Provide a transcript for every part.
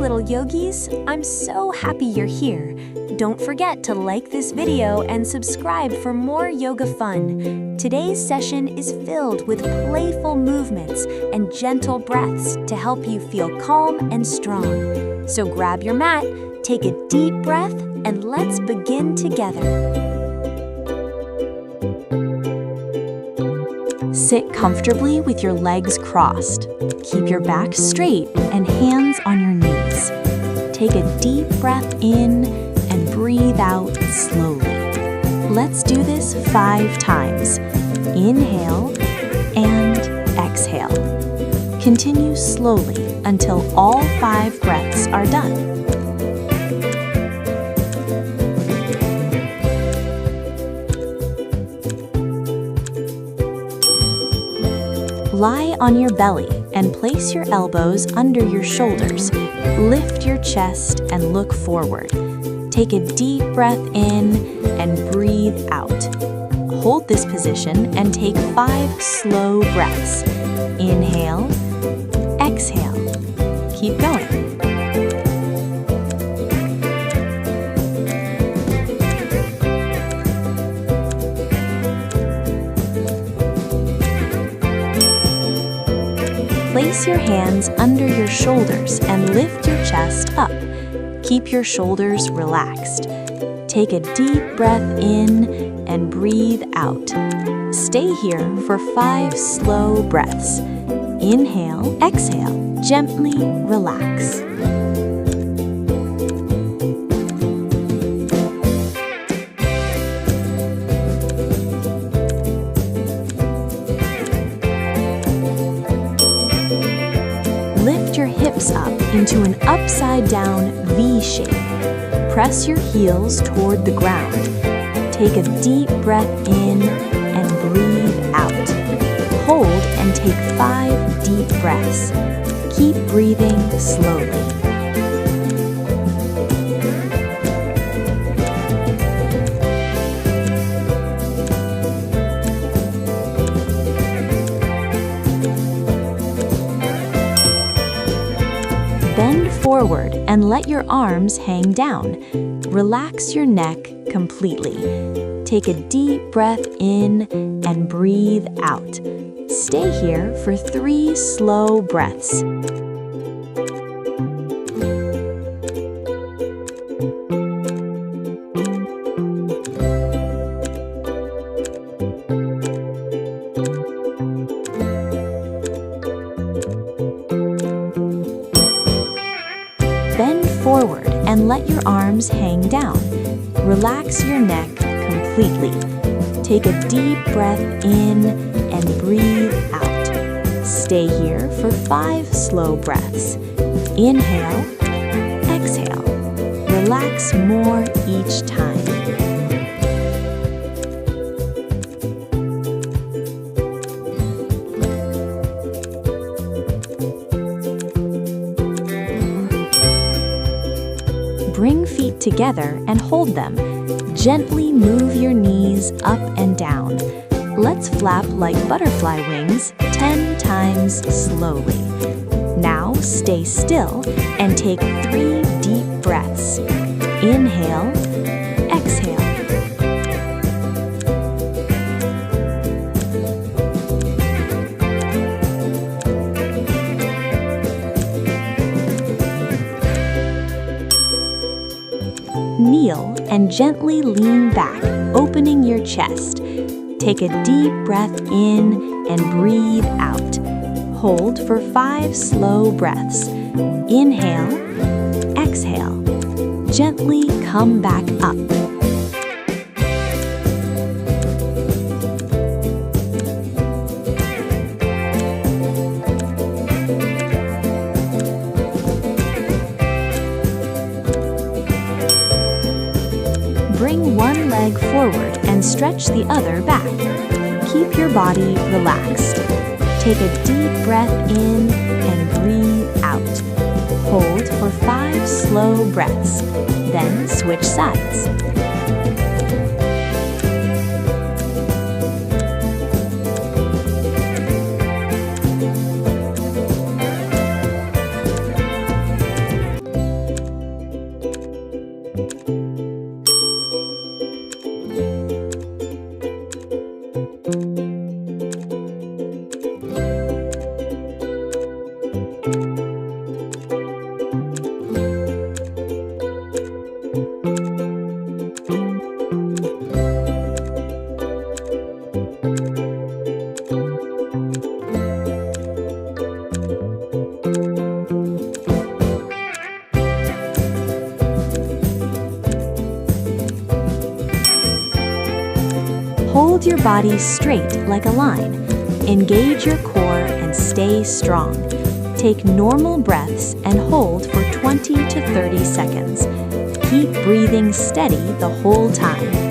little yogis, I'm so happy you're here. Don't forget to like this video and subscribe for more yoga fun. Today's session is filled with playful movements and gentle breaths to help you feel calm and strong. So grab your mat, take a deep breath, and let's begin together. Sit comfortably with your legs crossed. Keep your back straight and hands on your knees. Take a deep breath in and breathe out slowly. Let's do this 5 times. Inhale and exhale. Continue slowly until all 5 breaths are done. Lie on your belly and place your elbows under your shoulders. Lift your chest and look forward. Take a deep breath in and breathe out. Hold this position and take 5 slow breaths. Inhale, exhale. Keep going. Place your hands under your shoulders and lift your chest up. Keep your shoulders relaxed. Take a deep breath in and breathe out. Stay here for 5 slow breaths. Inhale, exhale, gently relax. Lift your hips up into an upside-down V shape. Press your heels toward the ground. Take a deep breath in and breathe out. Hold and take 5 deep breaths. Keep breathing slowly. Bend forward and let your arms hang down. Relax your neck completely. Take a deep breath in and breathe out. Stay here for 3 slow breaths. Bend forward and let your arms hang down. Relax your neck completely. Take a deep breath in and breathe out. Stay here for 5 slow breaths. Inhale, exhale. Relax more each time. Bring feet together and hold them. Gently move your knees up and down. Let's flap like butterfly wings 10 times slowly. Now stay still and take 3 deep breaths. Inhale, exhale. Kneel and gently lean back, opening your chest. Take a deep breath in and breathe out. Hold for 5 slow breaths. Inhale, exhale. Gently come back up. Bring one leg forward and stretch the other back. Keep your body relaxed. Take a deep breath in and breathe out. Hold for 5 slow breaths. Then switch sides. Hold your body straight like a line. Engage your core and stay strong. Take normal breaths and hold for 20 to 30 seconds. Keep breathing steady the whole time.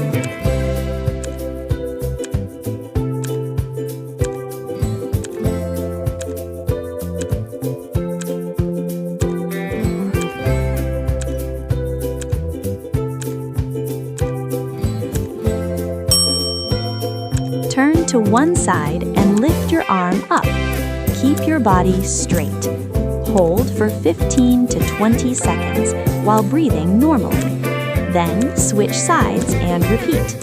Turn to one side and lift your arm up. Keep your body straight. Hold for 15 to 20 seconds while breathing normally. Then switch sides and repeat.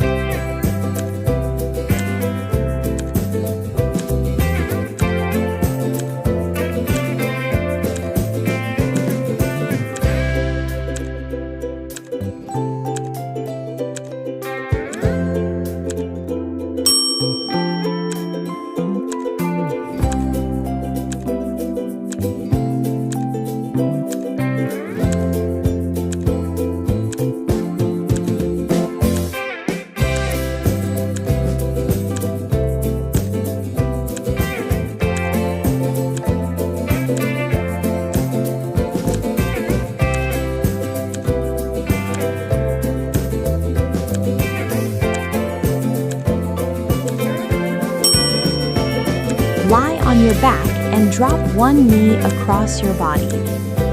Lie on your back and drop one knee across your body.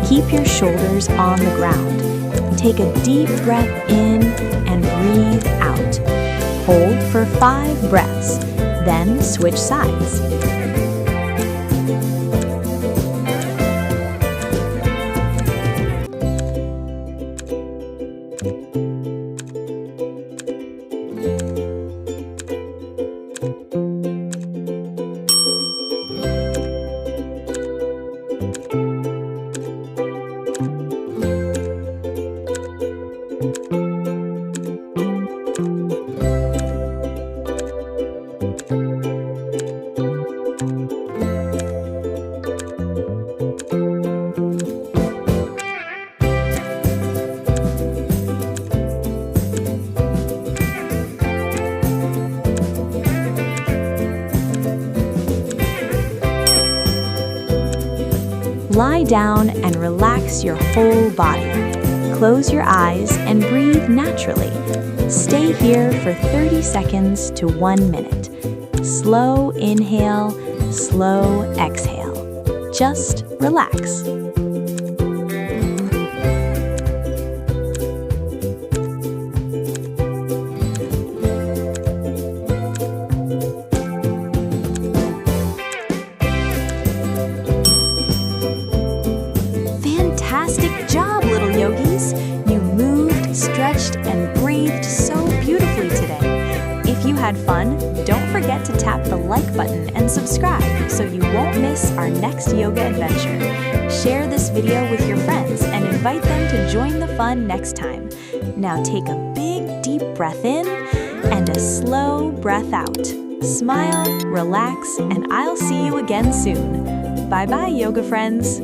Keep your shoulders on the ground. Take a deep breath in and breathe out. Hold for 5 breaths, then switch sides. Lie down and relax your whole body. Close your eyes and breathe naturally. Stay here for 30 seconds to 1 minute. Slow inhale, slow exhale. Just relax. Fantastic job, little yogis! You moved, stretched, and breathed so beautifully today. If you had fun, don't forget to tap the like button and subscribe so you won't miss our next yoga adventure. Share this video with your friends and invite them to join the fun next time. Now take a big, deep breath in and a slow breath out. Smile, relax, and I'll see you again soon. Bye-bye, yoga friends!